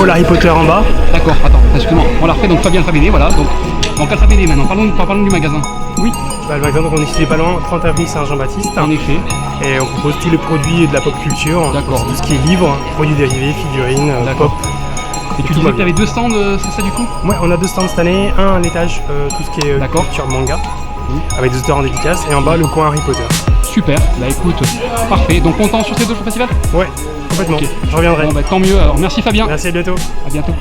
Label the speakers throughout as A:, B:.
A: hall Harry Potter en bas.
B: D'accord, attends, excuse-moi, on l'a refait, donc Fabien Fabédé, voilà, donc Alphabédé maintenant, parlons du magasin.
A: Oui, bah, le magasin, donc on est situé pas loin, 30 avenue Saint-Jean-Baptiste.
B: En effet.
A: Et on propose tous les produits de la pop culture.
B: D'accord.
A: Tout ce qui est livres, produits dérivés, figurines, pop.
B: Et tu disais que tu avais 2 stands, c'est ça du coup?
A: Ouais, on a 2 stands cette année, un à l'étage, tout ce qui est culture manga, avec des auteurs en dédicace, et en bas le coin Harry Potter.
B: Super, bah écoute, parfait. Donc content sur ces 2 jours festival?
A: Ouais, complètement,
B: okay.
A: Je reviendrai.
B: Bon, bah, tant mieux, alors merci Fabien.
A: Merci, à bientôt.
B: À bientôt.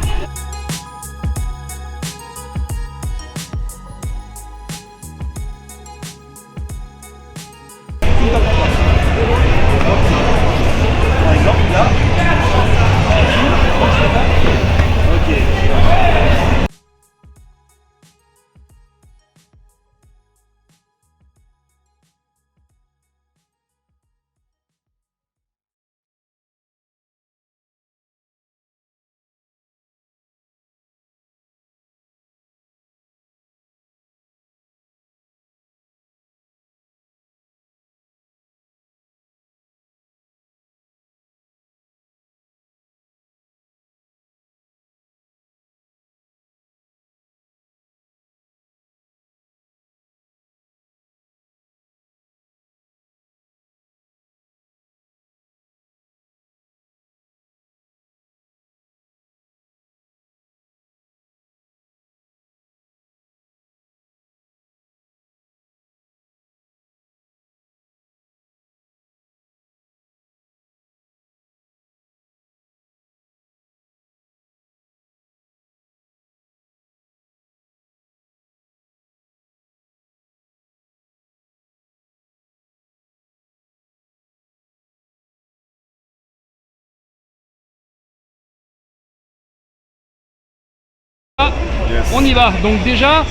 C: Yes.
B: On y va, donc déjà,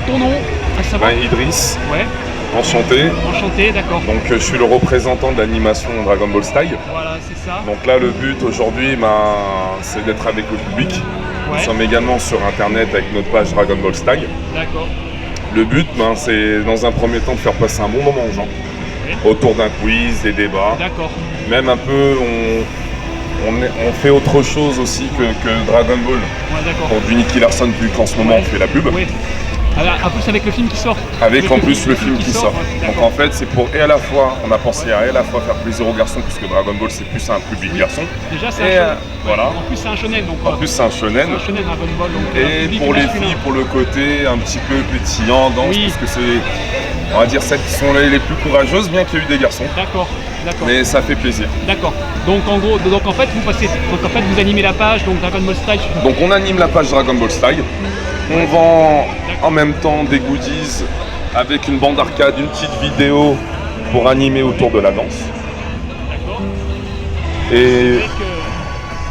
B: ton nom, à savoir
C: Idriss,
B: ouais,
C: enchanté.
B: enchanté, d'accord.
C: Donc je suis le représentant de l'animation Dragon Ball Style.
B: Voilà, c'est ça.
C: Donc là le but aujourd'hui c'est d'être avec le public.
B: Ouais.
C: Nous sommes également sur internet avec notre page Dragon Ball Style.
B: D'accord.
C: Le but c'est dans un premier temps de faire passer un bon moment aux gens.
B: Ouais.
C: Autour d'un quiz, des débats.
B: D'accord.
C: Même un peu on fait autre chose aussi que Dragon Ball.
B: Ouais, d'accord.
C: Pour du Nicky Larson vu qu'en ce moment on fait la pub.
B: Oui. En plus avec le film qui sort.
C: Avec en plus le film qui sort.
B: Ouais,
C: donc en fait c'est pour et à la fois, on a pensé à la fois faire plaisir aux garçons puisque Dragon Ball c'est plus un public garçon.
B: Déjà c'est un shonen.
C: Voilà.
B: En plus c'est un shonen donc.
C: En plus c'est un shonen.
B: C'est un shonen Dragon Ball donc.
C: Et pour les filles, pour le côté un petit peu pétillant, danse, puisque c'est, on va dire celles qui sont les plus courageuses, bien qu'il y ait eu des garçons.
B: D'accord. D'accord.
C: Mais ça fait plaisir.
B: D'accord. Donc en gros, en fait vous animez la page donc Dragon Ball Style.
C: Donc on anime la page Dragon Ball Style. On vend en même temps des goodies avec une bande arcade, une petite vidéo pour animer autour de la danse.
B: D'accord.
C: Et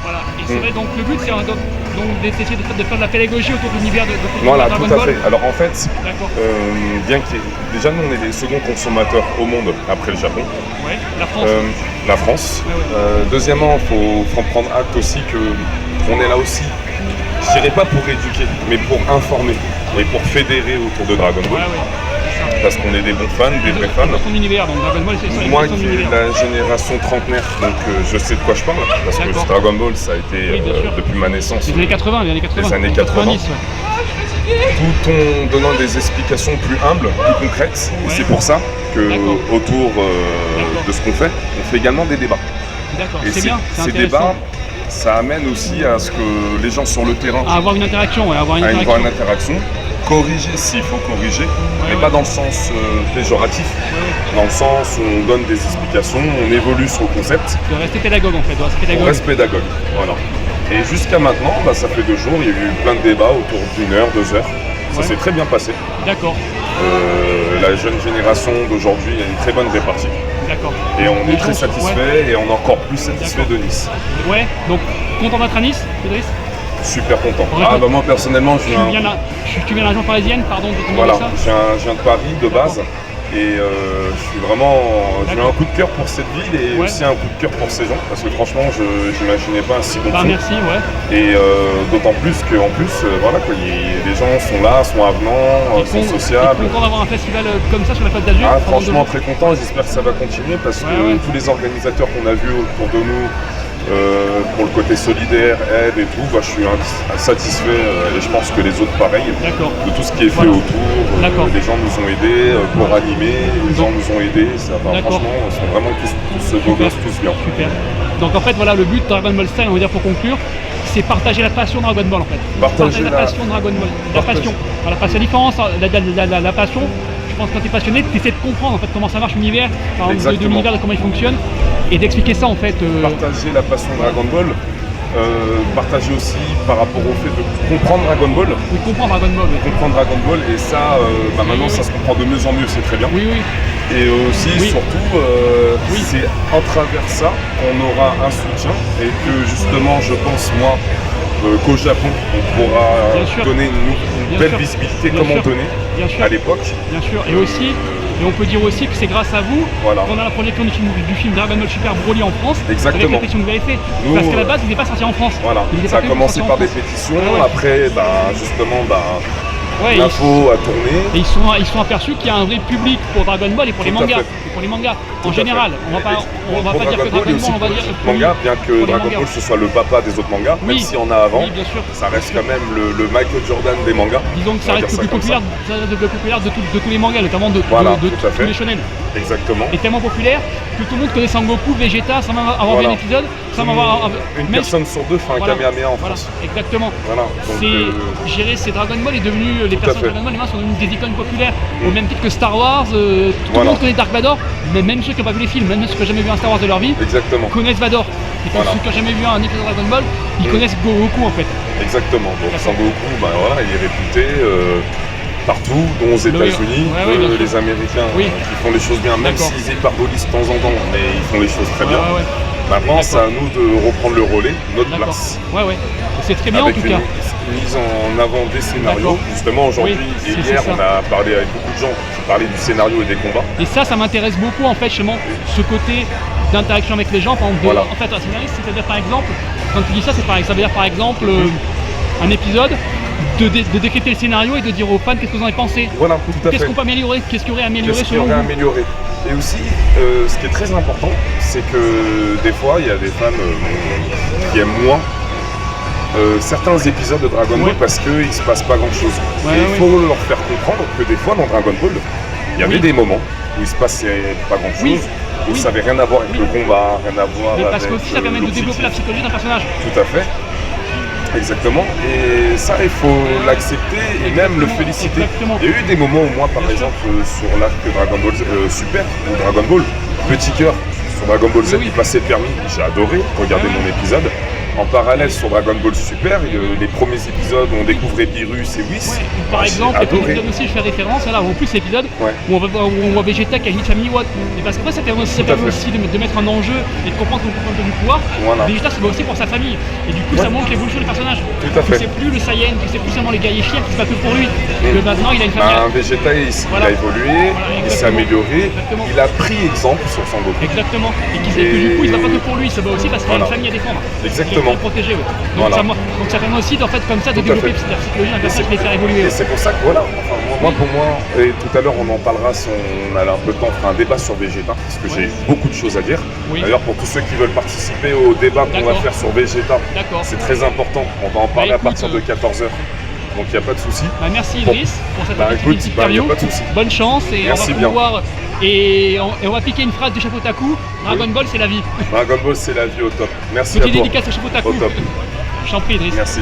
B: voilà. Et c'est vrai donc le but c'est d'essayer de faire de la pédagogie autour de l'univers de
C: voilà,
B: Dragon
C: tout à
B: Ball.
C: fait. Alors en fait,
B: bien
C: qu'il y ait... Déjà nous on est les seconds consommateurs au monde après le Japon.
B: Ouais, la France.
C: La France.
B: Ouais.
C: Deuxièmement, il faut prendre acte aussi qu'on est là aussi, je dirais pas pour éduquer, mais pour informer et pour fédérer autour de Dragon Ball.
B: Ouais.
C: Parce qu'on est des bons fans, des vrais fans.
B: Son univers, donc Dragon Ball c'est
C: moi qui est la génération trentenaire, donc je sais de quoi je parle, parce que Dragon Ball ça a été depuis ma naissance.
B: Les années 80,
C: Les années 80. Tout en donnant des explications plus humbles, plus concrètes. Et c'est pour ça que autour de ce qu'on fait, on fait également des débats.
B: D'accord,
C: et
B: c'est bien,
C: ces débats, ça amène aussi à ce que les gens sur le terrain
B: avoir une interaction, avoir une
C: interaction. Corriger s'il faut corriger, mais pas dans le sens péjoratif, dans le sens où on donne des explications, on évolue sur le concept.
B: De rester pédagogue en fait,
C: on reste pédagogue, voilà. Et jusqu'à maintenant, ça fait 2 jours, il y a eu plein de débats autour d'1 heure, 2 heures. Ça s'est très bien passé.
B: D'accord.
C: La jeune génération d'aujourd'hui a une très bonne répartie.
B: D'accord.
C: Et on est très satisfait et on est encore plus satisfait de Nice.
B: Ouais, donc content d'être à Nice, Idriss ?
C: Super content. Moi personnellement,
B: tu viens de la région parisienne, pardon de te demander ça.
C: Je viens de Paris de base. Et je suis vraiment, j'ai un coup de cœur pour cette ville et aussi un coup de cœur pour ces gens parce que franchement je n'imaginais pas un si bon film.
B: Merci, ouais.
C: Et d'autant plus qu'en plus, voilà quoi, les gens sont là, sont avenants, sont sociables.
B: Tu es content d'avoir un festival comme ça sur la Côte d'Azur?
C: Franchement très content, j'espère que ça va continuer parce que tous les organisateurs qu'on a vus autour de nous Pour le côté solidaire, aide et tout, bah, je suis satisfait et je pense que les autres pareil de tout ce qui est fait autour. Les gens nous ont aidés pour animer, les gens nous ont aidés, ça va, franchement, ils sont vraiment tous beaux gosses, tous bien.
B: Super. Donc en fait voilà, le but de Dragon Ball Style, on va dire pour conclure, c'est partager la passion Dragon Ball en fait. Partager la passion Dragon Ball. La passion. Voilà, parce que la différence, la passion, je pense que quand tu es passionné, tu essaies de comprendre en fait comment ça marche l'univers, de l'univers, de comment il fonctionne, et d'expliquer ça en fait.
C: Partager la passion Dragon Ball. Partager aussi par rapport au fait de comprendre Dragon Ball.
B: Oui, comprendre Dragon Ball. Oui.
C: Comprendre Dragon Ball et ça, maintenant ça se comprend de mieux en mieux, c'est très bien.
B: Oui, oui.
C: Et aussi, surtout, c'est en travers ça qu'on aura un soutien et que justement, je pense moi, qu'au Japon, on pourra donner une belle visibilité comme on donnait à l'époque.
B: Bien sûr, et aussi, et on peut dire aussi que c'est grâce à vous qu'on a la projection du film Dragon Ball Super Broly en France.
C: Exactement.
B: Avec la pétition que vous avez fait. Parce qu'à la base, il n'est pas sorti en France.
C: Voilà, ça a commencé par des pétitions, après, justement, l'info a tourné.
B: Et ils sont aperçus qu'il y a un vrai public pour Dragon Ball et pour les mangas. En général, on va pas dire que Dragon Ball, on va dire
C: manga, bien que Dragon Ball ce soit le papa des autres mangas, même s'il y en a avant, ça reste quand même le Michael Jordan des mangas.
B: Disons que ça reste le plus populaire de tous les mangas, notamment de tous les shonen.
C: Exactement.
B: Et tellement populaire que tout le monde connaît Sangoku, Vegeta, sans même avoir vu un épisode, sans même avoir...
C: Une personne sur deux fait un Kamehameha en France.
B: Exactement.
C: Voilà.
B: C'est Dragon Ball est devenu, les personnes de Dragon Ball, les mains sont devenues des icônes populaires, au même titre que Star Wars, tout le monde connaît Dark Vador, mais même ceux qui n'ont pas vu les films, même ceux qui n'ont jamais vu un Star Wars de leur vie, connaissent Vador. Et ceux qui n'ont jamais vu un épisode de Dragon Ball, ils connaissent Goku en fait.
C: Exactement, donc Sangoku, il est réputé partout, dont aux États-Unis, les Américains qui font les choses bien, même s'ils éparbolissent de temps en temps, mais ils font les choses très bien. Maintenant, c'est à nous de reprendre le relais, notre place.
B: C'est très bien en tout cas.
C: Mise en avant des scénarios. Justement, aujourd'hui et hier, on a parlé avec beaucoup de gens qui parlaient du scénario et des combats.
B: Et ça m'intéresse beaucoup en fait, justement, ce côté d'interaction avec les gens. En fait, un scénariste, c'est-à-dire par exemple, quand tu dis ça, ça veut dire par exemple un épisode. De décrypter le scénario et de dire aux fans qu'est-ce que vous en avez pensé.
C: Voilà, tout à fait.
B: Qu'est-ce qu'on peut améliorer, qu'est-ce qu'il y aurait à améliorer selon vous.
C: Et aussi, ce qui est très important, c'est que des fois, il y a des fans qui aiment moins certains épisodes de Dragon Ball parce qu'il ne se passe pas grand-chose. Et il faut leur faire comprendre que des fois, dans Dragon Ball, il y avait des moments où il ne se passait pas grand-chose, où ça n'avait rien à voir avec le combat, rien à voir avec...
B: parce qu'aussi, ça permet de développer la psychologie d'un personnage.
C: Tout à fait. Exactement, et ça il faut l'accepter et même le féliciter. Il y a eu des moments où moi par exemple sur l'arc Dragon Ball Super ou Dragon Ball, Petit Cœur sur Dragon Ball Z, il passait le permis, j'ai adoré regarder mon épisode. En parallèle sur Dragon Ball Super, les premiers épisodes où on découvrait Beerus et Whis.
B: Par exemple, l'épisode aussi je fais référence, là en plus l'épisode où on voit Vegeta qui a une famille Watt. Et parce qu'après ça permet aussi de mettre un enjeu et de comprendre son point du pouvoir. Vegeta c'est aussi pour sa famille. Et du coup ça montre l'évolution du personnage. Que c'est plus le Saiyan, que c'est plus seulement les guerriers chiens qui se battent que pour lui. Que maintenant il a une famille.
C: Vegeta il a évolué, il s'est amélioré, il a pris exemple sur Sangoku.
B: Exactement. Et que du coup il ne se bat pas que pour lui, il se bat aussi parce qu'il a une famille à défendre.
C: Exactement.
B: Protéger, donc ça permet aussi en fait comme ça de développer la psychologie d'un personnage, de les faire évoluer.
C: Et c'est pour ça que pour moi, et tout à l'heure on en parlera si on a un peu de temps, on fera un débat sur Vegeta, parce que j'ai beaucoup de choses à dire. D'ailleurs pour tous ceux qui veulent participer au débat qu'on va faire sur Vegeta, c'est très important, on va en parler à partir de 14h. Donc il n'y a pas de souci.
B: Merci Idriss pour cette petite interview. Bonne chance et
C: merci,
B: on va pouvoir et on va piquer une phrase du Chapeau Taku. Dragon Ball c'est la vie.
C: Dragon Ball c'est la vie au top. Merci à toi.
B: Petite dédicace au Chapeau Taku.
C: Au top.
B: Je t'en prie Idriss.
C: Merci.